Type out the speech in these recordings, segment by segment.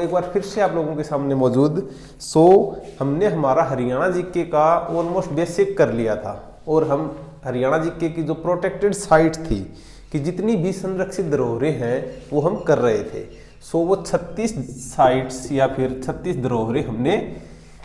एक बार फिर से आप लोगों के सामने मौजूद। हमने हमारा हरियाणा जीके का ऑलमोस्ट बेसिक कर लिया था और हम हरियाणा जीके की जो प्रोटेक्टेड साइट थी कि जितनी भी संरक्षित धरोहरें हैं वो हम कर रहे थे। वो 36 साइट्स या फिर 36 धरोहरें हमने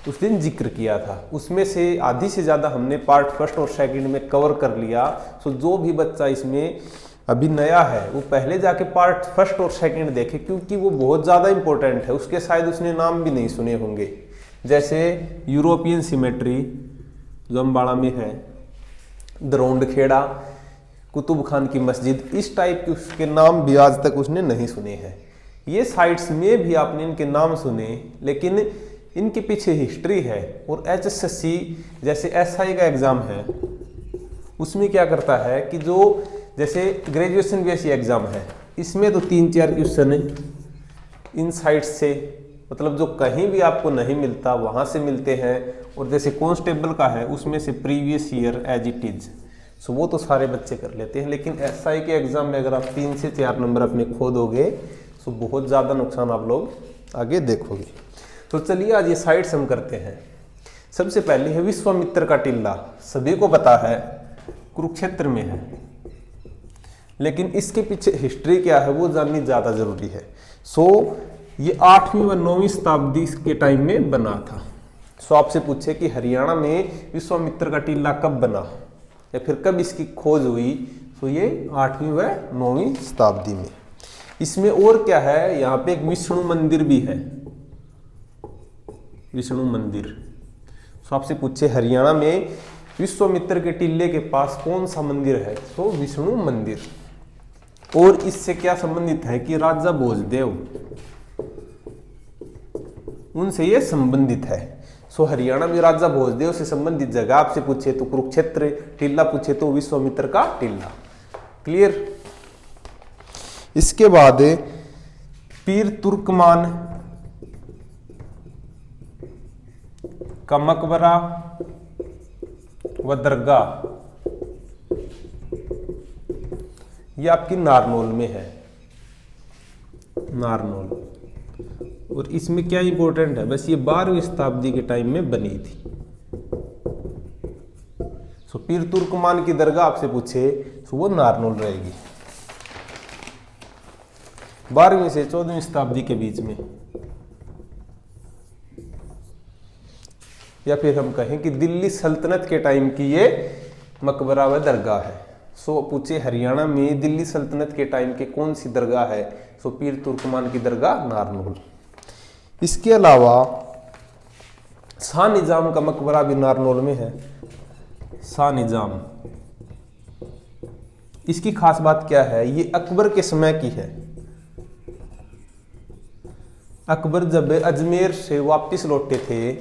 उस दिन जिक्र किया था। उसमें से आधी से ज़्यादा हमने पार्ट फर्स्ट और सेकंड में कवर कर लिया। जो भी बच्चा इसमें अभी नया है वो पहले जाके पार्ट फर्स्ट और सेकंड देखे, क्योंकि वो बहुत ज़्यादा इंपॉर्टेंट है। उसके शायद उसने नाम भी नहीं सुने होंगे, जैसे यूरोपियन सिमेट्री जो अम्बाड़ा में है, दरोंड खेड़ा, कुतुब खान की मस्जिद, इस टाइप के उसके नाम भी आज तक उसने नहीं सुने हैं। ये साइट्स में भी आपने इनके नाम सुने, लेकिन इनके पीछे हिस्ट्री है। और HSSC जैसे SI का एग्ज़ाम है, उसमें क्या करता है कि जो जैसे ग्रेजुएशन बेस एग्ज़ाम है, इसमें तो 3-4 क्वेश्चन इन साइट्स से, मतलब जो कहीं भी आपको नहीं मिलता वहाँ से मिलते हैं। और जैसे कांस्टेबल का है उसमें से previous year as it is, वो तो सारे बच्चे कर लेते हैं। लेकिन SI के एग्ज़ाम में अगर आप 3 से 4 नंबर अपने खो दोगे तो बहुत ज़्यादा नुकसान आप लोग आगे देखोगे। तो चलिए आज ये साइट्स हम करते हैं। सबसे पहले है विश्वामित्र का टिल्ला, सभी को पता है कुरुक्षेत्र में है, लेकिन इसके पीछे हिस्ट्री क्या है वो जाननी ज़्यादा ज़रूरी है। ये 8वीं व 9वीं शताब्दी के टाइम में बना था। आपसे पूछे कि हरियाणा में विश्वामित्र का टिल्ला कब बना या फिर कब इसकी खोज हुई, तो ये 8वीं व 9वीं शताब्दी में। इसमें और क्या है, यहाँ पे एक विष्णु मंदिर भी है, विष्णु मंदिर। आपसे पूछे हरियाणा में विश्वामित्र के टिल्ले के पास कौन सा मंदिर है, तो विष्णु मंदिर। और इससे क्या संबंधित है कि राजा भोजदेव, उनसे ये संबंधित है। हरियाणा में राजा भोजदेव से संबंधित जगह आपसे पूछे तो कुरुक्षेत्र, टिल्ला पूछे तो विश्वामित्र का टिल्ला। क्लियर। इसके बाद पीर तुर्कमान का मकबरा व दरगाह, ये आपकी नारनौल में है, नारनौल। और इसमें क्या इंपॉर्टेंट है, बस ये 12वीं शताब्दी के टाइम में बनी थी। पीर तुर्कमान की दरगाह आपसे पूछे तो वो नारनौल रहेगी, 12वीं से 14वीं शताब्दी के बीच में। या फिर हम कहें कि दिल्ली सल्तनत के टाइम की ये मकबरा व दरगाह है। पूछे हरियाणा में दिल्ली सल्तनत के टाइम के कौन सी दरगाह है, पीर तुर्कमान की दरगाह नारनौल। इसके अलावा शाह निजाम का मकबरा भी नारनौल में है, शाह निजाम। इसकी खास बात क्या है, ये अकबर के समय की है। अकबर जब अजमेर से वापस लौटे थे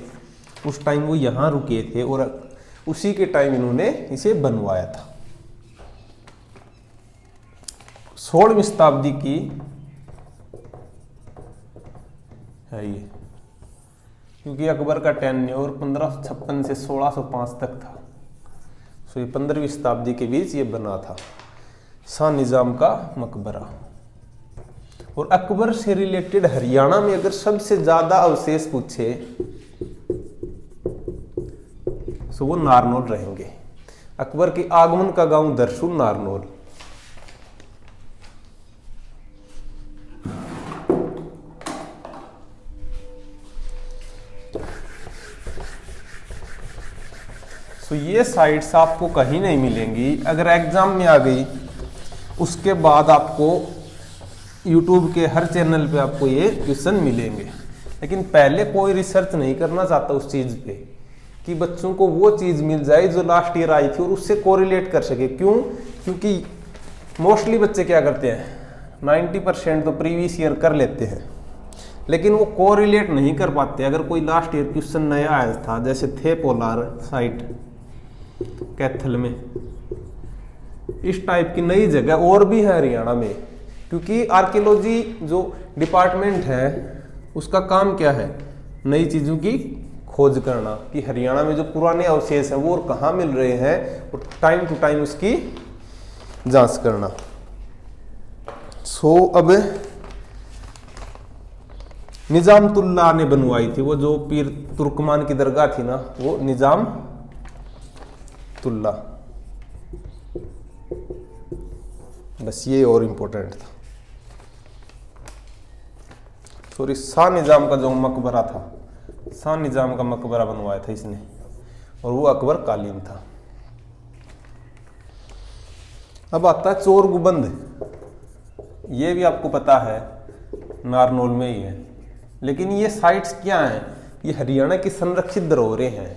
उस टाइम वो यहाँ रुके थे और उसी के टाइम इन्होंने इसे बनवाया था। 16वीं शताब्दी की है ये, क्योंकि अकबर का टेन्योर 1556 से 1605 तक था। ये 15वीं शताब्दी के बीच ये बना था, शाह निजाम का मकबरा। और अकबर से रिलेटेड हरियाणा में अगर सबसे ज्यादा अवशेष पूछे तो वो नारनौल रहेंगे। अकबर के आगमन का गांव दरसुल नारनौल। ये साइट्स आपको कहीं नहीं मिलेंगी, अगर एग्जाम में आ गई उसके बाद आपको YouTube के हर चैनल पे आपको ये क्वेश्चन मिलेंगे। लेकिन पहले कोई रिसर्च नहीं करना चाहता उस चीज़ पे कि बच्चों को वो चीज़ मिल जाए जो लास्ट ईयर आई थी और उससे कोरिलेट कर सके। क्यों? क्योंकि मोस्टली बच्चे क्या करते हैं, 90% तो प्रीवियस ईयर कर लेते हैं, लेकिन वो कोरिलेट नहीं कर पाते। अगर कोई लास्ट ईयर क्वेश्चन नया आया था, जैसे थे पोलार साइट कैथल में, इस टाइप की नई जगह और भी है हरियाणा में। क्योंकि आर्कियोलॉजी जो डिपार्टमेंट है उसका काम क्या है, नई चीज़ों की खोज करना कि हरियाणा में जो पुराने अवशेष हैं वो और कहाँ मिल रहे हैं और टाइम टू टाइम उसकी जांच करना। अब निजामतुल्लाह ने बनवाई थी, वो जो पीर तुर्कमान की दरगाह थी ना, वो निजामतुल्लाह। बस ये और इम्पोर्टेंट था। सॉरी, शाह निजाम का जो मकबरा था, शाह निजाम का मकबरा बनवाया था इसने, और वो अकबर कालीन था। अब आता है चोर गुबंद। ये भी आपको पता है नारनौल में ही है, लेकिन ये साइट्स क्या हैं? ये हरियाणा की संरक्षित धरोहरें हैं।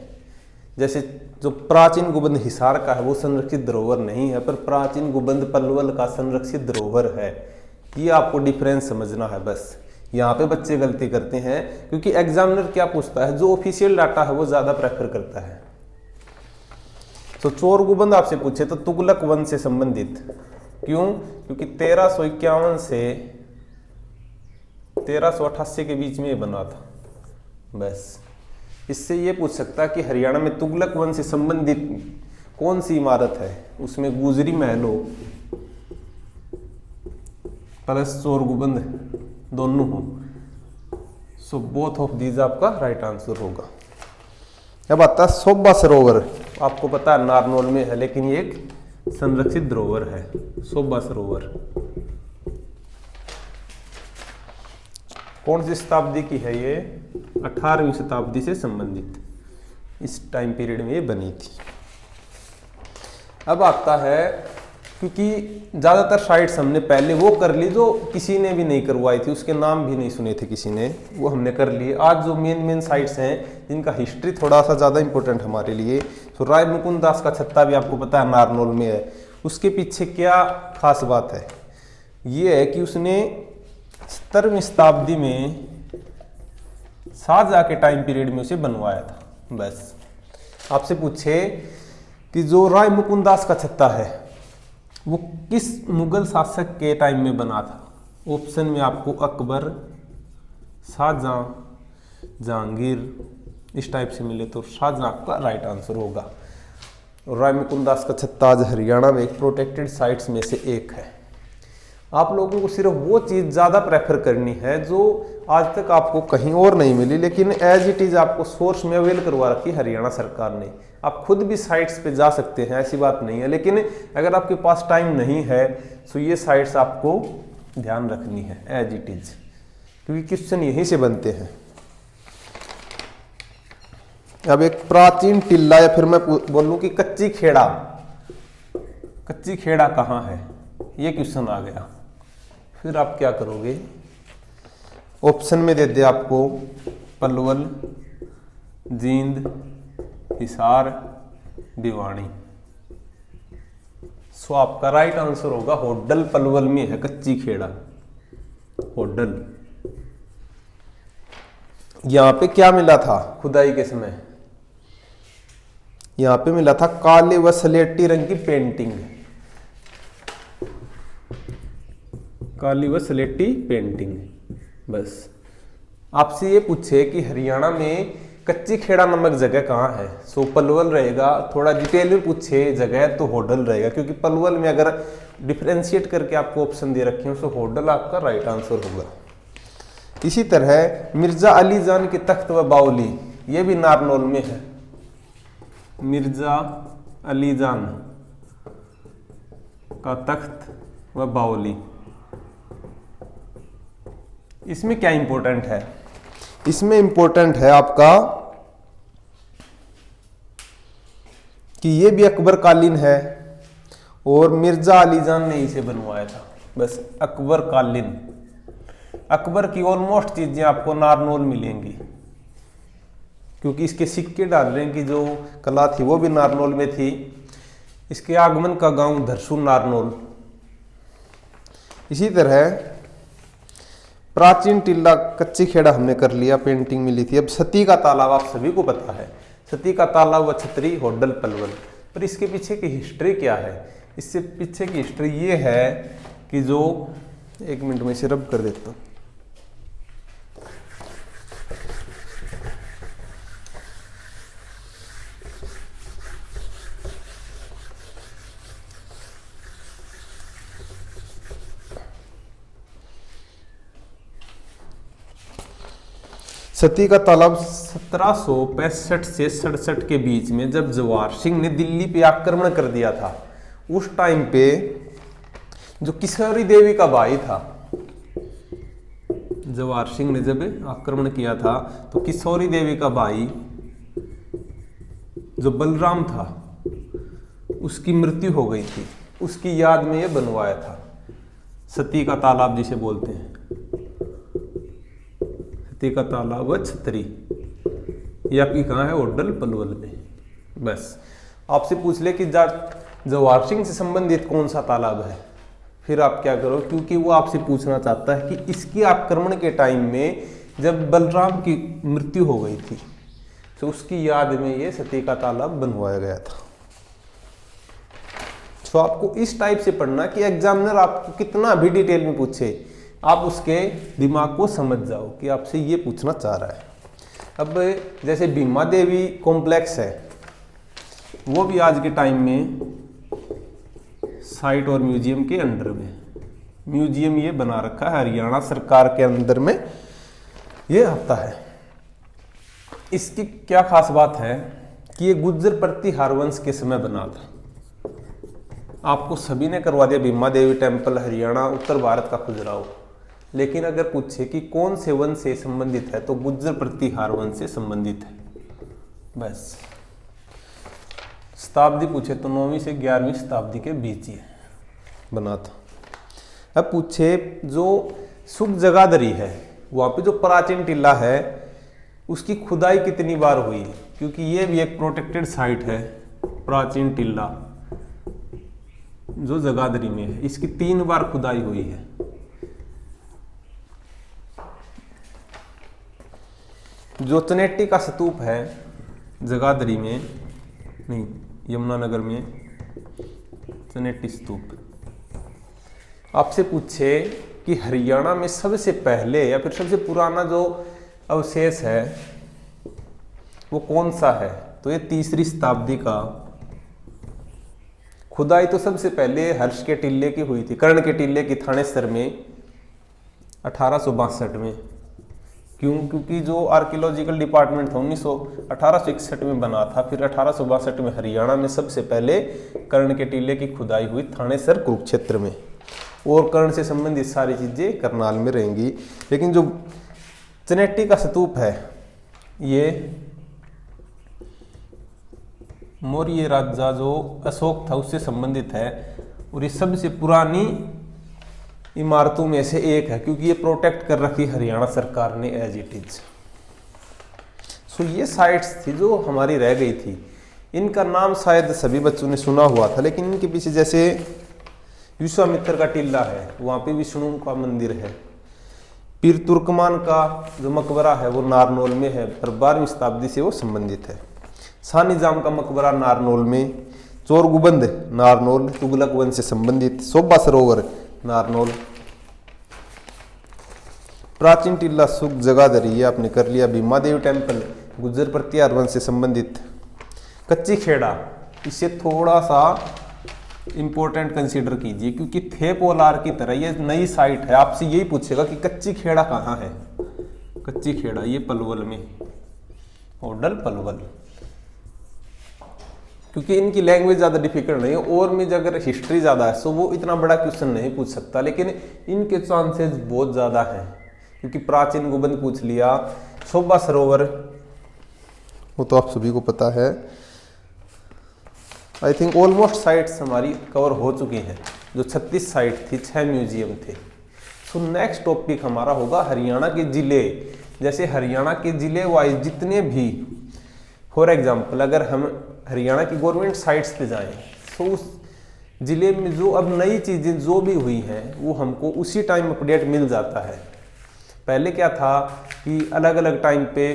जैसे जो प्राचीन गुबंद हिसार का है वो संरक्षित धरोहर नहीं है, पर प्राचीन गुबंद पलवल का संरक्षित धरोहर है। ये आपको डिफरेंस समझना है। बस यहाँ पे बच्चे गलती करते हैं, क्योंकि एग्जामिनर क्या पूछता है, जो ऑफिशियल डाटा है वो ज्यादा प्रेफर करता है। तो चोर गुबंद आपसे पूछे तो तुगलक वंश से संबंधित। क्यों? क्योंकि 1351 से 1388 के बीच में ये बना था। बस इससे ये पूछ सकता है कि हरियाणा में तुगलक वंश से संबंधित कौन सी इमारत है, उसमें गुजरी महल हो प्लस चोर गुबंद दोनों हो। सो बोथ ऑफ दीज आपका राइट आंसर होगा। अब आता है सोबा सरोवर। आपको पता है नारनौल में है, लेकिन ये एक संरक्षित धरोहर है, सोबा सरोवर। कौन सी शताब्दी की है ये? 18वीं शताब्दी से संबंधित, इस टाइम पीरियड में ये बनी थी। अब आता है, क्योंकि ज्यादातर साइट्स हमने पहले वो कर ली जो किसी ने भी नहीं करवाई थी, उसके नाम भी नहीं सुने थे किसी ने, वो हमने कर लिए। आज जो मेन साइट्स हैं जिनका हिस्ट्री थोड़ा सा ज्यादा इंपॉर्टेंट हमारे लिए, तो राय मुकुंद दास का छत्ता भी आपको पता है नारनौल में है। उसके पीछे क्या खास बात है? ये है कि उसने 17वीं शताब्दी में शाहजहां के टाइम पीरियड में उसे बनवाया था। बस आपसे पूछे कि जो राय मुकुंद दास का छत्ता है वो किस मुगल शासक के टाइम में बना था? ऑप्शन में आपको अकबर, शाहजहां, जहांगीर इस टाइप से मिले तो शाहजहां का राइट आंसर होगा। और राय मुकुंद दास का छत्ता आज हरियाणा में एक प्रोटेक्टेड साइट्स में से एक है। आप लोगों को सिर्फ वो चीज़ ज़्यादा प्रेफर करनी है जो आज तक आपको कहीं और नहीं मिली, लेकिन एज इट इज़ आपको सोर्स में अवेल करवा रखी हरियाणा सरकार ने। आप खुद भी साइट्स पे जा सकते हैं, ऐसी बात नहीं है, लेकिन अगर आपके पास टाइम नहीं है तो ये साइट्स आपको ध्यान रखनी है एज इट इज़, क्योंकि क्वेश्चन यहीं से बनते हैं। अब एक प्राचीन टिल्ला, या फिर मैं बोलूं कि कच्ची खेड़ा, कच्ची खेड़ा कहाँ है, ये क्वेश्चन आ गया। फिर आप क्या करोगे? ऑप्शन में दे दे आपको पलवल, जींद, हिसार, भिवानी। सो आपका राइट आंसर होगा होडल पलवल में है कच्ची खेड़ा, होडल। यहां पे क्या मिला था खुदाई के समय? यहां पे मिला था काले व स्लेटी रंग की पेंटिंग, काली व स्लेटी पेंटिंग। बस आपसे ये पूछे कि हरियाणा में कच्ची खेड़ा नामक जगह कहाँ है, सो पलवल रहेगा। थोड़ा डिटेल में पूछे जगह तो होडल रहेगा, क्योंकि पलवल में अगर डिफरेंशिएट करके आपको ऑप्शन दे रखे हो तो होडल आपका राइट आंसर होगा। इसी तरह मिर्जा अली जान के तख्त व बाउली, ये भी नारनौल में है। मिर्जा अली जान का तख्त व बाउली, इसमें क्या इंपॉर्टेंट है? इसमें इंपॉर्टेंट है आपका कि ये भी अकबर कालीन है और मिर्जा अली जान ने इसे बनवाया था। बस अकबर कालीन। अकबर की ऑलमोस्ट चीजें आपको नारनौल मिलेंगी, क्योंकि इसके सिक्के डालने की जो कला थी वो भी नारनौल में थी। इसके आगमन का गांव धरसू नारनौल। इसी तरह प्राचीन टिल्ला कच्ची खेड़ा हमने कर लिया, पेंटिंग मिली थी। अब सती का तालाब आप सभी को पता है, सती का तालाब व छतरी होडल पलवल। पर इसके पीछे की हिस्ट्री क्या है? इससे पीछे की हिस्ट्री ये है कि जो, एक मिनट में इसे रब कर देता हूं। सती का तालाब 1765 से 67 के बीच में जब जवाहर सिंह ने दिल्ली पे आक्रमण कर दिया था, उस टाइम पे जो किशोरी देवी का भाई था, जवाहर सिंह ने जब आक्रमण किया था तो किशोरी देवी का भाई जो बलराम था उसकी मृत्यु हो गई थी। उसकी याद में यह बनवाया था सती का तालाब जिसे बोलते हैं, सती का तालाब व छतरी। ये आपकी कहाँ है? ओडल पलवल में। बस आपसे पूछ ले कि जवाहर सिंह से संबंधित कौन सा तालाब है, फिर आप क्या करो, क्योंकि वो आपसे पूछना चाहता है कि इसकी आक्रमण के टाइम में जब बलराम की मृत्यु हो गई थी तो उसकी याद में ये सती का तालाब बनवाया गया था। तो आपको इस टाइप से पढ़ना कि एग्जामिनर आपको कितना भी डिटेल में पूछे, आप उसके दिमाग को समझ जाओ कि आपसे ये पूछना चाह रहा है। अब जैसे भीमा देवी कॉम्प्लेक्स है, वो भी आज के टाइम में साइट और म्यूजियम के अंडर में, म्यूजियम ये बना रखा है, हरियाणा सरकार के अंदर में ये आता है। इसकी क्या खास बात है कि ये गुज्जर प्रतिहार वंश के समय बना था। आपको सभी ने करवा दिया भीमा देवी टेम्पल हरियाणा उत्तर भारत का खुजराहो, लेकिन अगर पूछे कि कौन से वंश से संबंधित है तो गुज्जर प्रतिहार वंश से संबंधित है। बस शताब्दी पूछे तो 9वीं से 11वीं शताब्दी के बीच ही बना था। अब पूछे जो सुख जगाधरी है, वहाँ पे जो प्राचीन टिल्ला है उसकी खुदाई कितनी बार हुई है, क्योंकि ये भी एक प्रोटेक्टेड साइट है। प्राचीन टिल्ला जो जगाधरी में है, इसकी 3 बार खुदाई हुई है। जो चनेटी का स्तूप है जगाधरी में, नहीं यमुनानगर में चनेटी स्तूप। आपसे पूछे कि हरियाणा में सबसे पहले या फिर सबसे पुराना जो अवशेष है वो कौन सा है, तो ये 3री शताब्दी का। खुदाई तो सबसे पहले हर्ष के टिल्ले की हुई थी, कर्ण के टिल्ले की थानेसर में 1862 में। क्यों? क्योंकि जो आर्कियोलॉजिकल डिपार्टमेंट था 1861 में बना था, फिर 1862 में हरियाणा में सबसे पहले कर्ण के टिल्ले की खुदाई हुई थानेसर कुरुक्षेत्र में। और कर्ण से संबंधित सारी चीजें करनाल में रहेंगी। लेकिन जो चनेटी का स्तूप है ये मौर्य राजा जो अशोक था उससे संबंधित है, और ये सबसे पुरानी इमारतों में से एक है, क्योंकि ये प्रोटेक्ट कर रखी हरियाणा सरकार ने एज इट इज। सो ये साइट्स थी जो हमारी रह गई थी। इनका नाम शायद सभी बच्चों ने सुना हुआ था, लेकिन इनके पीछे जैसे विश्वामित्र का टिल्ला है, वहाँ पे विष्णु का मंदिर है। पीर तुर्कमान का जो मकबरा है वो नारनौल में है, पर 12वीं शताब्दी से वो संबंधित है। शाह निजाम का मकबरा नारनौल में, चोरगुबंद नारनौल तुगलक वंश से संबंधित, शोभा सरोवर नारनौल। प्राचीन टिल्ला सुख जगाधरी ये आपने कर लिया। भीमा देवी टेम्पल गुज्जर प्रतिहार वंश से संबंधित। कच्ची खेड़ा इसे थोड़ा सा इंपॉर्टेंट कंसीडर कीजिए, क्योंकि थेपोलार की तरह ये नई साइट है। आपसे यही पूछेगा कि कच्ची खेड़ा कहाँ है। कच्ची खेड़ा ये पलवल में, ओडल पलवल। क्योंकि इनकी लैंग्वेज ज़्यादा डिफिकल्ट नहीं है, और में अगर हिस्ट्री ज़्यादा है तो वो इतना बड़ा क्वेश्चन नहीं पूछ सकता, लेकिन इनके चांसेस बहुत ज़्यादा हैं। क्योंकि प्राचीन गुबंद पूछ लिया, शोभा सरोवर वो तो आप सभी को पता है। आई थिंक ऑलमोस्ट साइट्स हमारी कवर हो चुकी हैं। जो 36 साइट थी, 6 म्यूजियम थे। सो नेक्स्ट टॉपिक हमारा होगा हरियाणा के ज़िले। जैसे हरियाणा के ज़िले वाइज जितने भी, फॉर एग्जाम्पल अगर हम हरियाणा की गवर्नमेंट साइट्स पे जाएं तो उस ज़िले में जो अब नई चीज़ें जो भी हुई हैं वो हमको उसी टाइम अपडेट मिल जाता है। पहले क्या था कि अलग अलग टाइम पे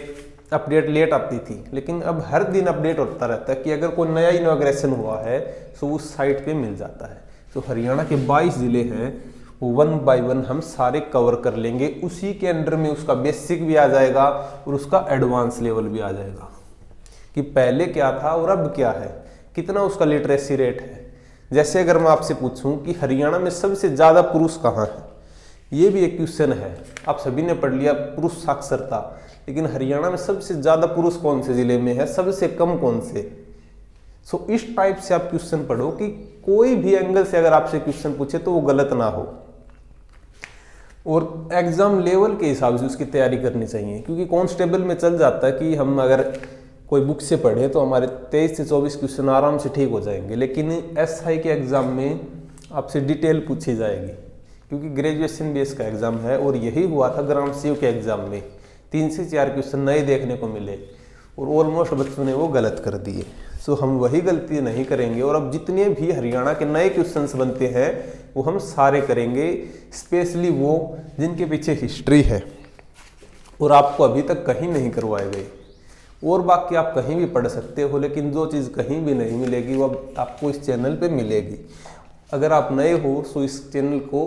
अपडेट लेट आती थी, लेकिन अब हर दिन अपडेट होता रहता है कि अगर कोई नया इनॉग्रेशन हुआ है तो उस साइट पे मिल जाता है। तो हरियाणा के 22 ज़िले हैं, वो 1 बाय 1 हम सारे कवर कर लेंगे। उसी के अंडर में उसका बेसिक भी आ जाएगा और उसका एडवांस लेवल भी आ जाएगा कि पहले क्या था और अब क्या है, कितना उसका लिटरेसी रेट है। जैसे अगर मैं आपसे पूछूं कि हरियाणा में सबसे ज़्यादा पुरुष कहाँ हैं, ये भी एक क्वेश्चन है, आप सभी ने पढ़ लिया पुरुष साक्षरता, लेकिन हरियाणा में सबसे ज़्यादा पुरुष कौन से जिले में है, सबसे कम कौन से। सो इस टाइप से आप क्वेश्चन पढ़ो कि कोई भी एंगल से अगर आपसे क्वेश्चन पूछे तो वो गलत ना हो, और एग्जाम लेवल के हिसाब से उसकी तैयारी करनी चाहिए। क्योंकि कांस्टेबल में चल जाता है कि हम अगर कोई बुक से पढ़े तो हमारे 23 से 24 क्वेश्चन आराम से ठीक हो जाएंगे, लेकिन एसआई के एग्ज़ाम में आपसे डिटेल पूछी जाएगी, क्योंकि ग्रेजुएशन बेस का एग्ज़ाम है। और यही हुआ था ग्राम सेवक के एग्ज़ाम में, 3 से 4 क्वेश्चन नए देखने को मिले और ऑलमोस्ट बच्चों ने वो गलत कर दिए। सो हम वही गलती नहीं करेंगे, और अब जितने भी हरियाणा के नए क्वेश्चंस बनते हैं वो हम सारे करेंगे, स्पेशली वो जिनके पीछे हिस्ट्री है और आपको अभी तक कहीं नहीं करवाए गए। और बाकी आप कहीं भी पढ़ सकते हो, लेकिन जो चीज़ कहीं भी नहीं मिलेगी वो अब आपको इस चैनल पे मिलेगी। अगर आप नए हो तो इस चैनल को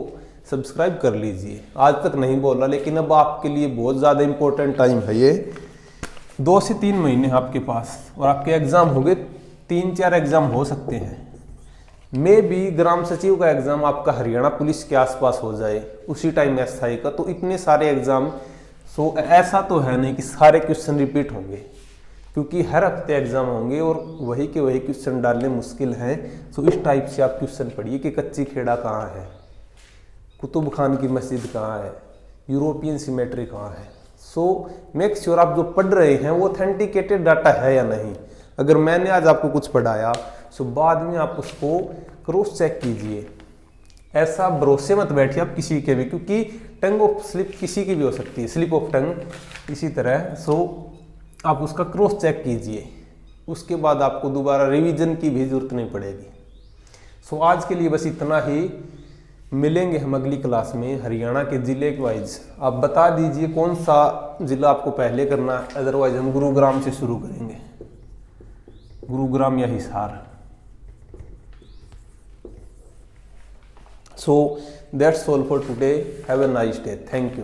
सब्सक्राइब कर लीजिए। आज तक नहीं बोला, लेकिन अब आपके लिए बहुत ज़्यादा इम्पोर्टेंट टाइम है ये। 2 से 3 महीने आपके पास, और आपके एग्ज़ाम हो गए, 3-4 एग्ज़ाम हो सकते हैं। मे भी ग्राम सचिव का एग्ज़ाम आपका हरियाणा पुलिस के आसपास हो जाए, उसी टाइम एसआई का। तो इतने सारे एग्ज़ाम, सो ऐसा तो है नहीं कि सारे क्वेश्चन रिपीट होंगे, क्योंकि हर हफ्ते एग्ज़ाम होंगे और वही के वही क्वेश्चन डालने मुश्किल हैं। सो इस टाइप से आप क्वेश्चन पढ़िए कि कच्ची खेड़ा कहाँ है, कुतुब खान की मस्जिद कहाँ है, यूरोपियन सिमेट्री कहाँ है। सो मेक श्योर आप जो पढ़ रहे हैं वो ऑथेंटिकेटेड डाटा है या नहीं। अगर मैंने आज आपको कुछ पढ़ाया सो बाद में आप उसको क्रॉस चेक कीजिए। ऐसा भरोसे मत बैठिए आप किसी के भी, क्योंकि टंग ऑफ स्लिप किसी की भी हो सकती है, स्लिप ऑफ टंग इसी तरह। सो आप उसका क्रॉस चेक कीजिए, उसके बाद आपको दोबारा रिवीजन की भी जरूरत नहीं पड़ेगी। सो आज के लिए बस इतना ही, मिलेंगे हम अगली क्लास में हरियाणा के ज़िले वाइज। आप बता दीजिए कौन सा ज़िला आपको पहले करना है, अदरवाइज हम गुरुग्राम से शुरू करेंगे, गुरुग्राम या Hisar. So that's all for today, have a nice day, thank you.